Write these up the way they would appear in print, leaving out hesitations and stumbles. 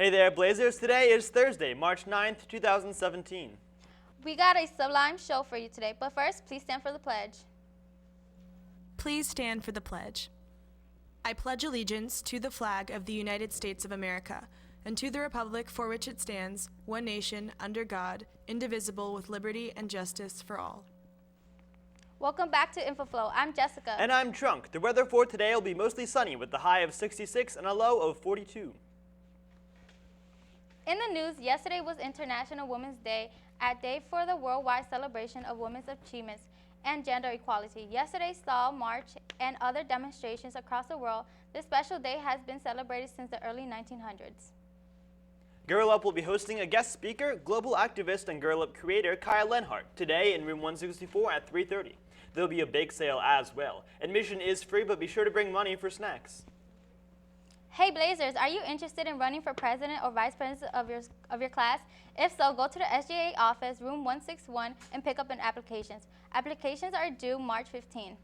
Hey there, Blazers. Today is Thursday, March 9th, 2017. We got a sublime show for you today, but first, please stand for the pledge. Please stand for the pledge. I pledge allegiance to the flag of the United States of America and to the republic for which it stands, one nation, under God, indivisible, with liberty and justice for all. Welcome back to InfoFlow. I'm Jessica. And I'm Trunk. The weather for today will be mostly sunny with the high of 66 and a low of 42. In the news, yesterday was International Women's Day, a day for the worldwide celebration of women's achievements and gender equality. Yesterday saw march and other demonstrations across the world. This special day has been celebrated since the early 1900s. Girl Up will be hosting a guest speaker, global activist and Girl Up creator Kaya Lenhart, today in room 164 at 3:30. There'll be a bake sale as well. Admission is free, but be sure to bring money for snacks. Hey Blazers, are you interested in running for president or vice president of your class? If so, go to the SGA office, room 161, and pick up an applications. Applications are due March 15.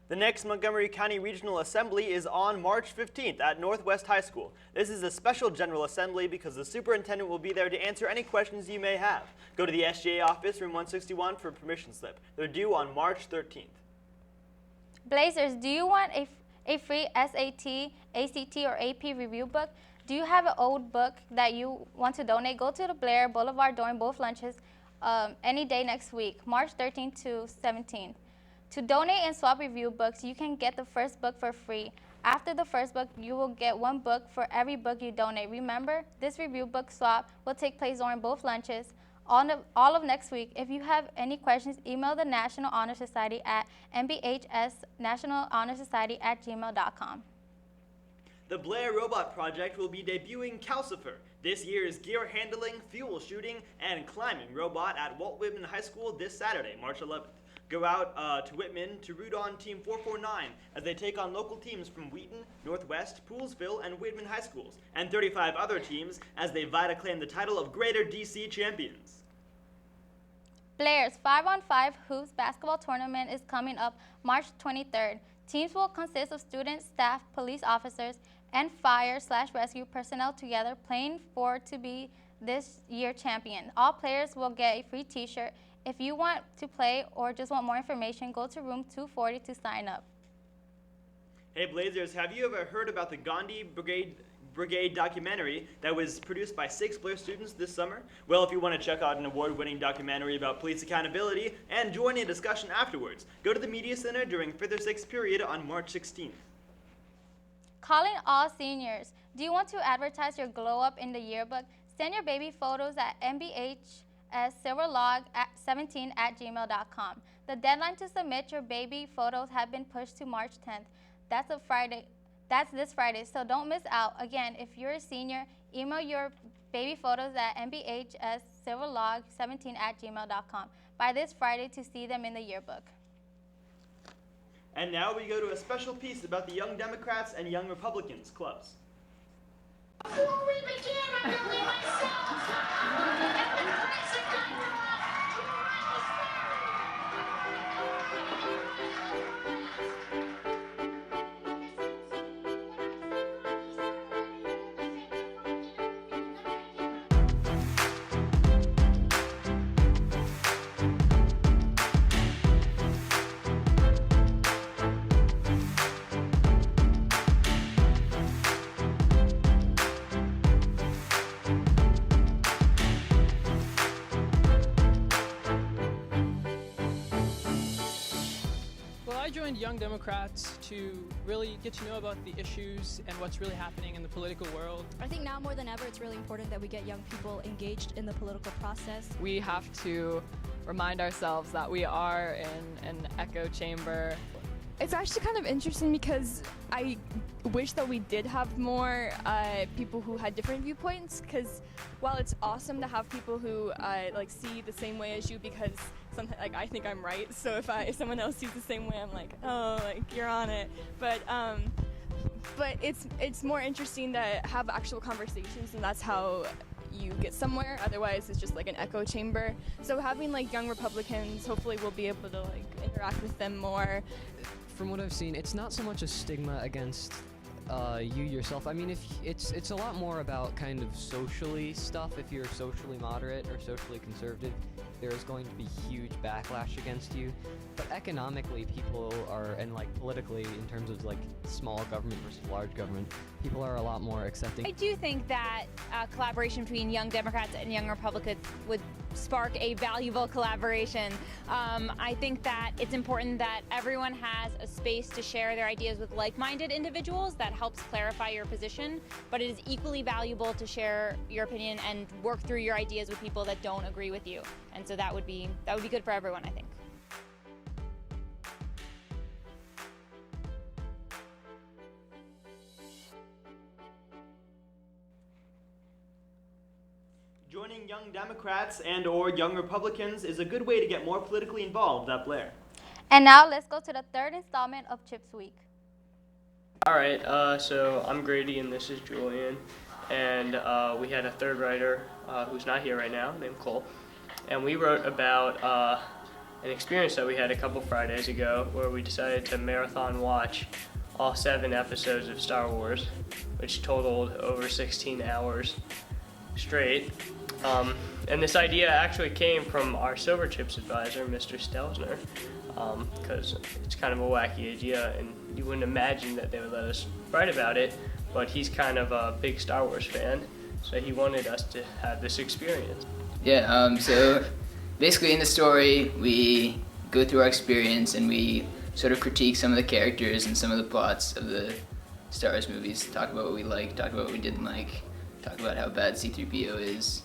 The next Montgomery County Regional Assembly is on March 15th at Northwest High School. This is a special General Assembly because the superintendent will be there to answer any questions you may have. Go to the SGA office, room 161, for a permission slip. They're due on March 13th. Blazers, do you want a free SAT, ACT, or AP review book? Do you have an old book that you want to donate? Go to the Blair Boulevard during both lunches any day next week, March 13 to 17. To donate and swap review books, you can get the first book for free. After the first book, you will get one book for every book you donate. Remember, this review book swap will take place during both lunches all of next week. If you have any questions, email the National Honor Society at nbhsnationalhonorsociety@gmail.com. The Blair Robot Project will be debuting Calcifer, this year's gear handling, fuel shooting, and climbing robot at Walt Whitman High School this Saturday, March 11th. Go out to Whitman to root on Team 449 as they take on local teams from Wheaton, Northwest, Poolesville, and Whitman High Schools, and 35 other teams as they vie to claim the title of Greater DC Champions. Blair's 5-on-5 Hoops basketball tournament is coming up March 23rd. Teams will consist of students, staff, police officers, and fire/rescue personnel together playing for to be this year champion. All players will get a free t-shirt. If you want to play or just want more information, go to room 240 to sign up. Hey Blazers, have you ever heard about the Gandhi Brigade documentary that was produced by 6 Blair students this summer? Well, if you want to check out an award-winning documentary about police accountability and join a discussion afterwards, go to the Media Center during 5th or 6th period on March 16th. Calling all seniors. Do you want to advertise your glow up in the yearbook? Send your baby photos at mbhssilverlog17@gmail.com. The deadline to submit your baby photos have been pushed to March 10th. That's this Friday, so don't miss out. Again, if you're a senior, email your baby photos at mbhssilverlog17@gmail.com by this Friday to see them in the yearbook. And now we go to a special piece about the Young Democrats and Young Republicans clubs. Before we begin, I really I joined Young Democrats to really get to know about the issues and what's really happening in the political world. I think now more than ever it's really important that we get young people engaged in the political process. We have to remind ourselves that we are in an echo chamber. It's actually kind of interesting because I wish that we did have more people who had different viewpoints, because while it's awesome to have people who see the same way as you, because sometimes I think I'm right, so if someone else sees the same way, I'm like, oh, you're on it. But it's more interesting to have actual conversations, and that's how you get somewhere. Otherwise it's just like an echo chamber. So having young Republicans, hopefully we'll be able to interact with them more. From what I've seen, it's not so much a stigma against you yourself. I mean, if it's a lot more about kind of socially stuff. If you're socially moderate or socially conservative, there is going to be huge backlash against you. But economically, people are, and like politically, in terms of like small government versus large government, people are a lot more accepting. I do think that collaboration between young Democrats and young Republicans would spark a valuable collaboration. I think that it's important that everyone has a space to share their ideas with like-minded individuals. That helps clarify your position, but it is equally valuable to share your opinion and work through your ideas with people that don't agree with you. And so that would be good for everyone, I think. Joining young Democrats and or young Republicans is a good way to get more politically involved at Blair. And now let's go to the third installment of Chips Week. All right, so I'm Grady and this is Julian, and we had a third writer who's not here right now, named Cole, and we wrote about an experience that we had a couple Fridays ago where we decided to marathon watch all 7 episodes of Star Wars, which totaled over 16 hours straight. And this idea actually came from our Silvertips advisor, Mr. Stelzner, because it's kind of a wacky idea, and you wouldn't imagine that they would let us write about it, but he's kind of a big Star Wars fan, so he wanted us to have this experience. Yeah, so basically in the story, we go through our experience and we sort of critique some of the characters and some of the plots of the Star Wars movies, talk about what we liked, talk about what we didn't like, talk about how bad C-3PO is,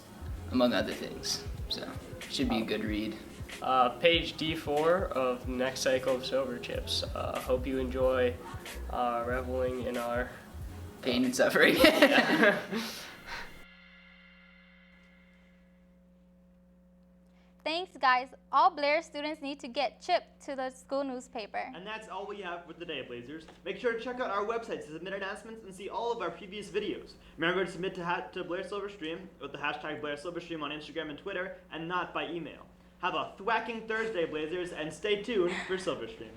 among other things. So, it should be a good read. Page D4 of the next cycle of Silvertips. Hope you enjoy reveling in our pain and suffering. Yeah. Thanks, guys. All Blair students need to get chipped to the school newspaper. And that's all we have for today, Blazers. Make sure to check out our website to submit announcements and see all of our previous videos. Remember to submit to Blair Silverstream with the hashtag Blair Silverstream on Instagram and Twitter, and not by email. Have a thwacking Thursday, Blazers, and stay tuned for Silverstream.